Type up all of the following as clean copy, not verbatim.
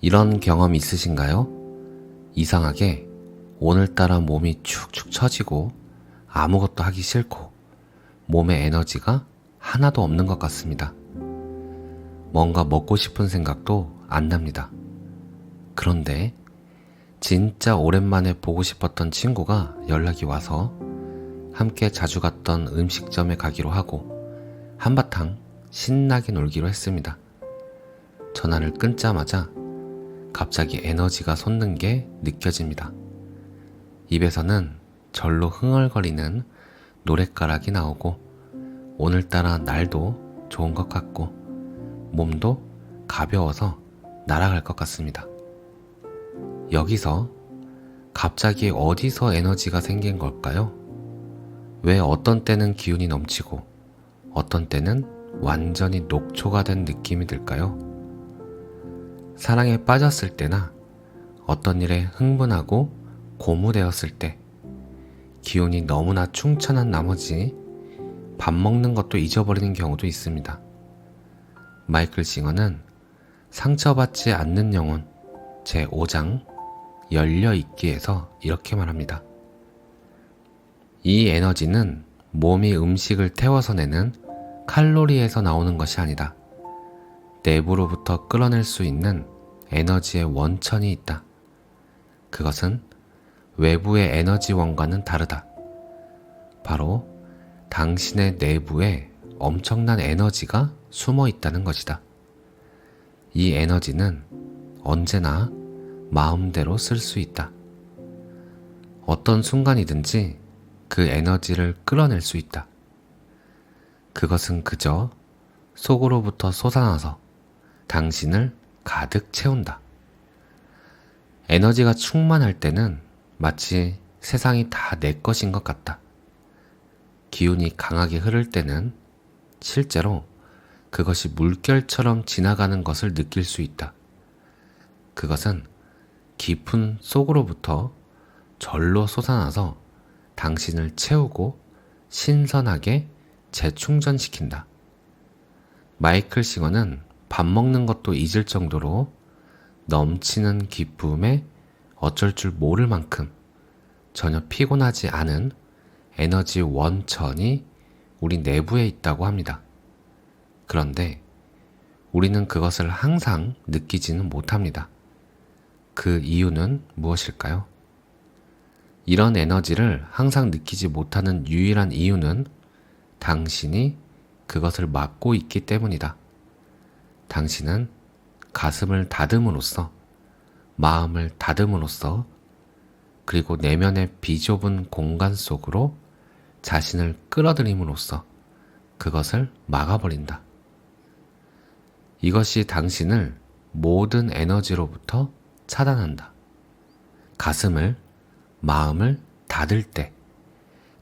이런 경험 있으신가요? 이상하게 오늘따라 몸이 축축 처지고 아무것도 하기 싫고 몸에 에너지가 하나도 없는 것 같습니다. 뭔가 먹고 싶은 생각도 안 납니다. 그런데 진짜 오랜만에 보고 싶었던 친구가 연락이 와서 함께 자주 갔던 음식점에 가기로 하고 한바탕 신나게 놀기로 했습니다. 전화를 끊자마자 갑자기 에너지가 솟는 게 느껴집니다. 입에서는 절로 흥얼거리는 노랫가락이 나오고 오늘따라 날도 좋은 것 같고 몸도 가벼워서 날아갈 것 같습니다. 여기서 갑자기 어디서 에너지가 생긴 걸까요? 왜 어떤 때는 기운이 넘치고 어떤 때는 완전히 녹초가 된 느낌이 들까요? 사랑에 빠졌을 때나 어떤 일에 흥분하고 고무되었을 때 기운이 너무나 충천한 나머지 밥 먹는 것도 잊어버리는 경우도 있습니다. 마이클 싱어는 상처받지 않는 영혼 제5장 열려있기에서 이렇게 말합니다. 이 에너지는 몸이 음식을 태워서 내는 칼로리에서 나오는 것이 아니다. 내부로부터 끌어낼 수 있는 에너지의 원천이 있다. 그것은 외부의 에너지원과는 다르다. 바로 당신의 내부에 엄청난 에너지가 숨어 있다는 것이다. 이 에너지는 언제나 마음대로 쓸 수 있다. 어떤 순간이든지 그 에너지를 끌어낼 수 있다. 그것은 그저 속으로부터 솟아나서 당신을 가득 채운다. 에너지가 충만할 때는 마치 세상이 다 내 것인 것 같다. 기운이 강하게 흐를 때는 실제로 그것이 물결처럼 지나가는 것을 느낄 수 있다. 그것은 깊은 속으로부터 절로 솟아나서 당신을 채우고 신선하게 재충전시킨다. 마이클 싱어는 밥 먹는 것도 잊을 정도로 넘치는 기쁨에 어쩔 줄 모를 만큼 전혀 피곤하지 않은 에너지 원천이 우리 내부에 있다고 합니다. 그런데 우리는 그것을 항상 느끼지는 못합니다. 그 이유는 무엇일까요? 이런 에너지를 항상 느끼지 못하는 유일한 이유는 당신이 그것을 막고 있기 때문이다. 당신은 가슴을 다듬으로써, 마음을 다듬으로써, 그리고 내면의 비좁은 공간 속으로 자신을 끌어들임으로써 그것을 막아버린다. 이것이 당신을 모든 에너지로부터 차단한다. 가슴을, 마음을 닫을 때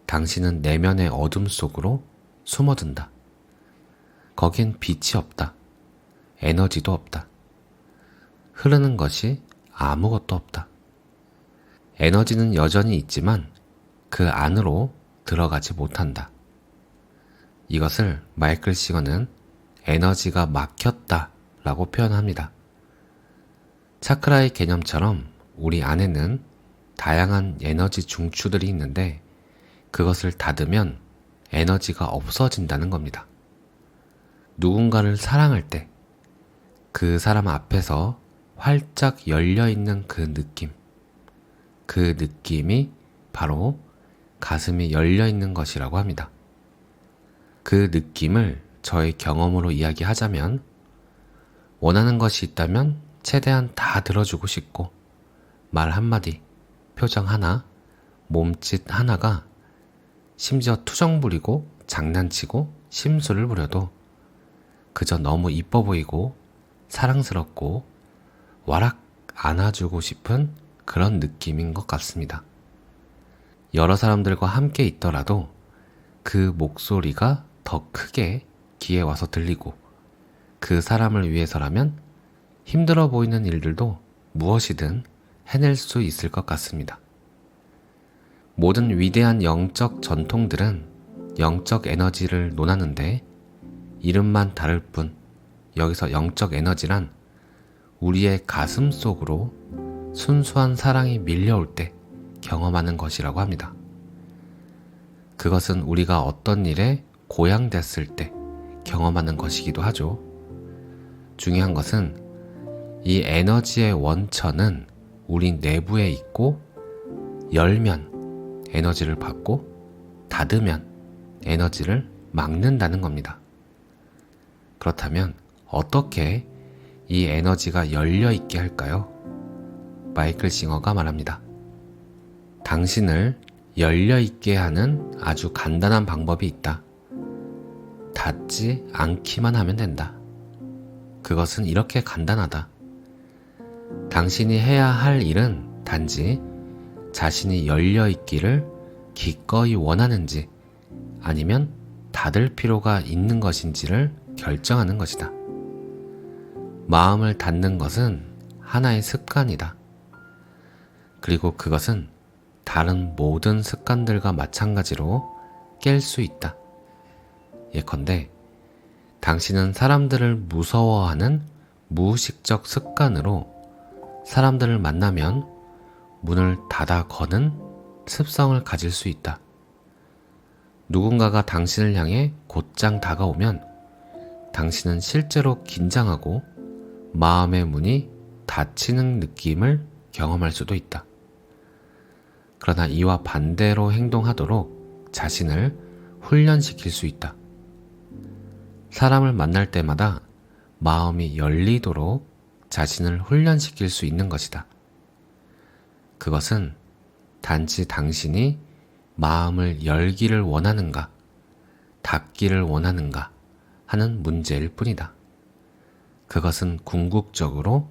당신은 내면의 어둠 속으로 숨어든다. 거긴 빛이 없다. 에너지도 없다. 흐르는 것이 아무것도 없다. 에너지는 여전히 있지만 그 안으로 들어가지 못한다. 이것을 마이클 싱어는 에너지가 막혔다 라고 표현합니다. 차크라의 개념처럼 우리 안에는 다양한 에너지 중추들이 있는데 그것을 닫으면 에너지가 없어진다는 겁니다. 누군가를 사랑할 때 그 사람 앞에서 활짝 열려있는 그 느낌이 바로 가슴이 열려있는 것이라고 합니다. 그 느낌을 저의 경험으로 이야기하자면 원하는 것이 있다면 최대한 다 들어주고 싶고 말 한마디, 표정 하나, 몸짓 하나가 심지어 투정 부리고 장난치고 심술을 부려도 그저 너무 이뻐 보이고 사랑스럽고 와락 안아주고 싶은 그런 느낌인 것 같습니다. 여러 사람들과 함께 있더라도 그 목소리가 더 크게 귀에 와서 들리고 그 사람을 위해서라면 힘들어 보이는 일들도 무엇이든 해낼 수 있을 것 같습니다. 모든 위대한 영적 전통들은 영적 에너지를 논하는데 이름만 다를 뿐 여기서 영적 에너지란 우리의 가슴 속으로 순수한 사랑이 밀려올 때 경험하는 것이라고 합니다. 그것은 우리가 어떤 일에 고양됐을 때 경험하는 것이기도 하죠. 중요한 것은 이 에너지의 원천은 우리 내부에 있고, 열면 에너지를 받고 닫으면 에너지를 막는다는 겁니다. 그렇다면 어떻게 이 에너지가 열려있게 할까요? 마이클 싱어가 말합니다. 당신을 열려있게 하는 아주 간단한 방법이 있다. 닫지 않기만 하면 된다. 그것은 이렇게 간단하다. 당신이 해야 할 일은 단지 자신이 열려있기를 기꺼이 원하는지 아니면 닫을 필요가 있는 것인지를 결정하는 것이다. 마음을 닫는 것은 하나의 습관이다. 그리고 그것은 다른 모든 습관들과 마찬가지로 깰 수 있다. 예컨대 당신은 사람들을 무서워하는 무의식적 습관으로 사람들을 만나면 문을 닫아 거는 습성을 가질 수 있다. 누군가가 당신을 향해 곧장 다가오면 당신은 실제로 긴장하고 마음의 문이 닫히는 느낌을 경험할 수도 있다. 그러나 이와 반대로 행동하도록 자신을 훈련시킬 수 있다. 사람을 만날 때마다 마음이 열리도록 자신을 훈련시킬 수 있는 것이다. 그것은 단지 당신이 마음을 열기를 원하는가, 닫기를 원하는가 하는 문제일 뿐이다. 그것은 궁극적으로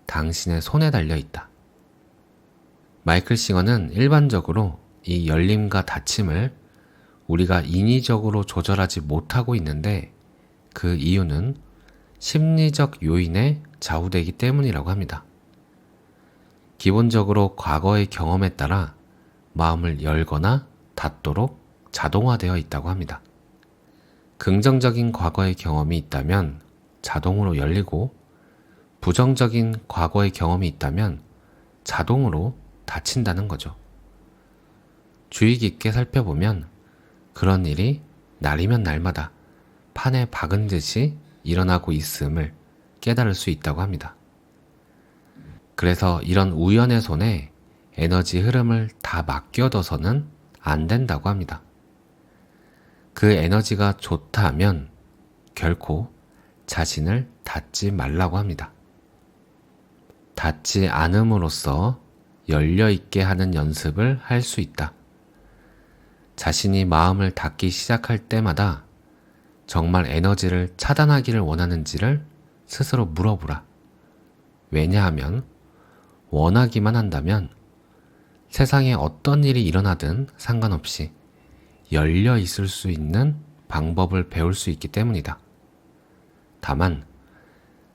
당신의 손에 달려 있다. 마이클 싱어는 일반적으로 이 열림과 닫힘을 우리가 인위적으로 조절하지 못하고 있는데 그 이유는 심리적 요인에 좌우되기 때문이라고 합니다. 기본적으로 과거의 경험에 따라 마음을 열거나 닫도록 자동화되어 있다고 합니다. 긍정적인 과거의 경험이 있다면 자동으로 열리고, 부정적인 과거의 경험이 있다면 자동으로 닫힌다는 거죠. 주의 깊게 살펴보면 그런 일이 날이면 날마다 판에 박은 듯이 일어나고 있음을 깨달을 수 있다고 합니다. 그래서 이런 우연의 손에 에너지 흐름을 다 맡겨둬서는 안 된다고 합니다. 그 에너지가 좋다면 결코 자신을 닫지 말라고 합니다. 닫지 않음으로써 열려있게 하는 연습을 할 수 있다. 자신이 마음을 닫기 시작할 때마다 정말 에너지를 차단하기를 원하는지를 스스로 물어보라. 왜냐하면 원하기만 한다면 세상에 어떤 일이 일어나든 상관없이 열려 있을 수 있는 방법을 배울 수 있기 때문이다. 다만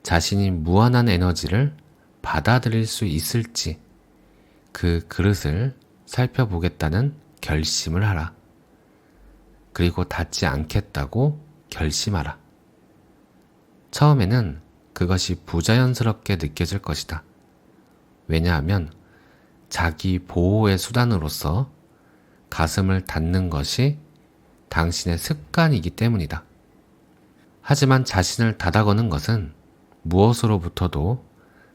자신이 무한한 에너지를 받아들일 수 있을지 그 그릇을 살펴보겠다는 결심을 하라. 그리고 닫지 않겠다고 결심하라. 처음에는 그것이 부자연스럽게 느껴질 것이다. 왜냐하면 자기 보호의 수단으로서 가슴을 닫는 것이 당신의 습관이기 때문이다. 하지만 자신을 닫아거는 것은 무엇으로부터도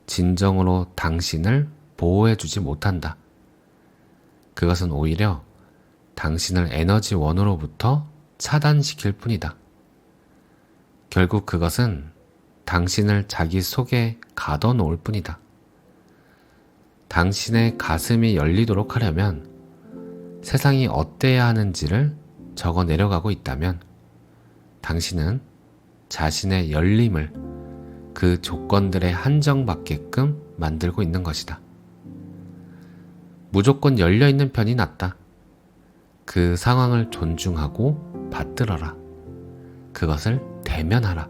진정으로 당신을 보호해주지 못한다. 그것은 오히려 당신을 에너지원으로부터 차단시킬 뿐이다. 결국 그것은 당신을 자기 속에 가둬놓을 뿐이다. 당신의 가슴이 열리도록 하려면 세상이 어때야 하는지를 적어 내려가고 있다면 당신은 자신의 열림을 그 조건들에 한정받게끔 만들고 있는 것이다. 무조건 열려있는 편이 낫다. 그 상황을 존중하고 받들어라. 그것을 대면하라.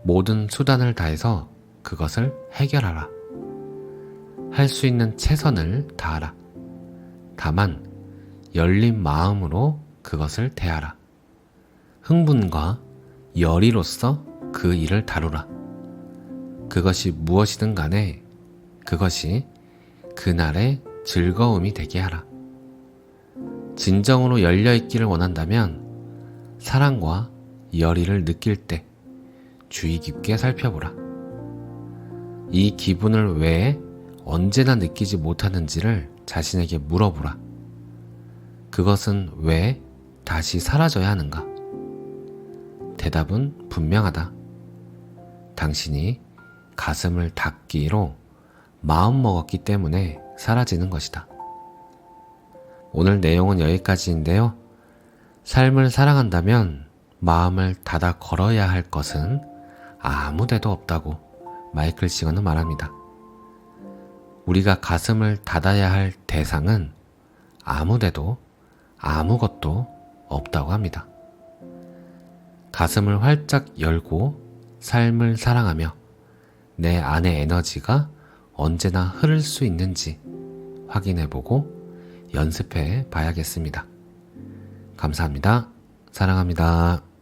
모든 수단을 다해서 그것을 해결하라. 할 수 있는 최선을 다하라. 다만 열린 마음으로 그것을 대하라. 흥분과 열의로서 그 일을 다루라. 그것이 무엇이든 간에 그것이 그날의 즐거움이 되게 하라. 진정으로 열려있기를 원한다면 사랑과 열의를 느낄 때 주의 깊게 살펴보라. 이 기분을 왜 언제나 느끼지 못하는지를 자신에게 물어보라. 그것은 왜 다시 사라져야 하는가? 대답은 분명하다. 당신이 가슴을 닫기로 마음먹었기 때문에 사라지는 것이다. 오늘 내용은 여기까지인데요. 삶을 사랑한다면 마음을 닫아 걸어야 할 것은 아무 데도 없다고 마이클 싱어는 말합니다. 우리가 가슴을 닫아야 할 대상은 아무 데도 아무것도 없다고 합니다. 가슴을 활짝 열고 삶을 사랑하며 내 안의 에너지가 언제나 흐를 수 있는지 확인해보고 연습해 봐야겠습니다. 감사합니다. 사랑합니다.